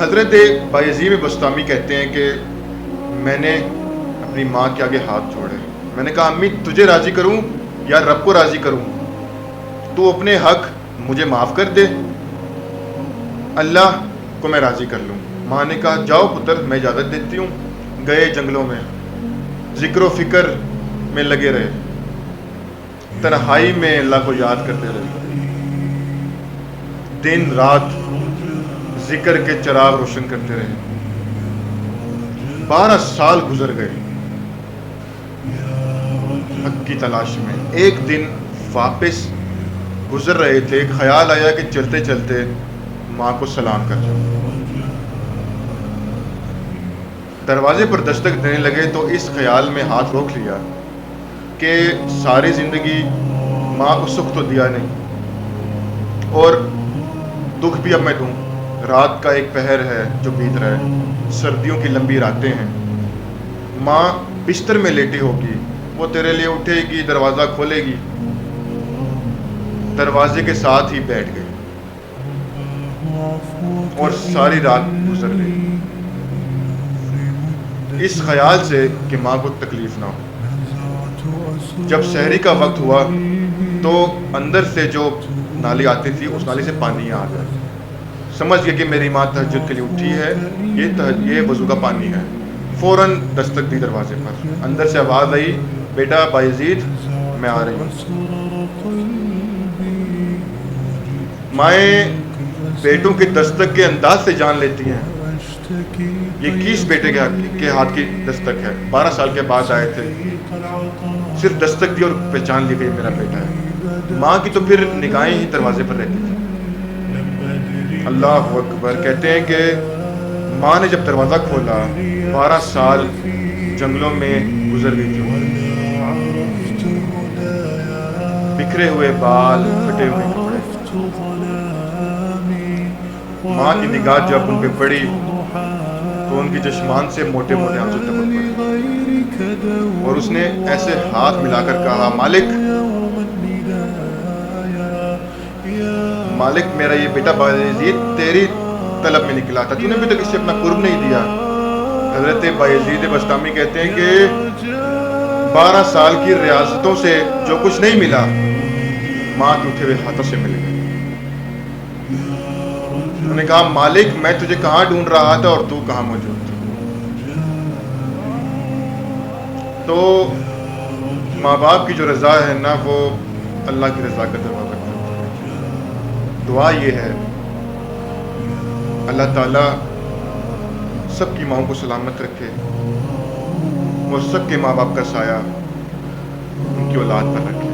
حضرت بایزید بستامی کہتے ہیں کہ میں نے اپنی ماں کے آگے ہاتھ جوڑے. میں نے کہا امی تجھے راضی کروں یا رب کو راضی کروں؟ تو اپنے حق مجھے معاف کر دے، اللہ کو میں راضی کر لوں. ماں نے کہا جاؤ پتر میں اجازت دیتی ہوں. گئے جنگلوں میں، ذکر و فکر میں لگے رہے، تنہائی میں اللہ کو یاد کرتے رہے، دن رات ذکر کے چراغ روشن کرتے رہے. 12 سال گزر گئے حق کی تلاش میں. ایک دن واپس گزر رہے تھے، ایک خیال آیا کہ چلتے چلتے ماں کو سلام کر جاؤ. دروازے پر دستک دینے لگے تو اس خیال میں ہاتھ روک لیا کہ ساری زندگی ماں کو سکھ تو دیا نہیں، اور دکھ بھی اب میں دوں. رات کا ایک پہر ہے جو بیت رہا ہے، سردیوں کی لمبی راتیں ہیں. ماں بستر میں لیٹی ہوگی، وہ تیرے لیے اٹھے گی، دروازہ کھولے گی. دروازے کے ساتھ ہی بیٹھ گئی اور ساری رات گزر گئی اس خیال سے کہ ماں کو تکلیف نہ ہو. جب سحری کا وقت ہوا تو اندر سے جو نالی آتی تھی اس نالی سے پانی آ گیا. سمجھ گیا کہ میری ماں تہجد کے لیے اٹھی ہے، یہ وضو کا پانی ہے. فوراً دستک دی دروازے پر. اندر سے آواز آئی بیٹا بایزید میں آ رہی ہوں. مائیں بیٹوں کی دستک کے انداز سے جان لیتی ہیں یہ کس بیٹے کے ہاتھ کی دستک ہے. 12 سال کے بعد آئے تھے، صرف دستک دی اور پہچان لی گئی میرا بیٹا ہے. ماں کی تو پھر نگاہیں ہی دروازے پر رہتی تھی. اللہ اکبر. کہتے ہیں کہ ماں نے جب دروازہ کھولا 12 سال جنگلوں میں گزر گئی تھی. بکھرے ہوئے بال، پھٹے ہوئے کپڑے. ماں کی نگاہ جب ان پہ پڑی تو ان کی چشمان سے موٹے موٹے آنسو ٹپک پڑے اور اس نے ایسے ہاتھ ملا کر کہا مالک مالک میرا یہ بیٹا بایزید تیری طلب میں نکلا تھا، تو نے ابھی تک اس سے اپنا قرب نہیں دیا. حضرت بایزید بستامی کہتے ہیں کہ 12 سال کی ریاستوں سے جو کچھ نہیں ملا ماں کے اٹھے ہوئے ہاتھوں سے مل گیا. انہوں نے کہا مالک میں تجھے کہاں ڈھونڈ رہا تھا اور تو کہاں موجود تھا. تو ماں باپ کی جو رضا ہے نا وہ اللہ کی رضا کا دروازہ کھولتی ہے. دعا یہ ہے اللہ تعالیٰ سب کی ماؤں کو سلامت رکھے اور سب کے ماں باپ کا سایہ ان کی اولاد پر رکھے.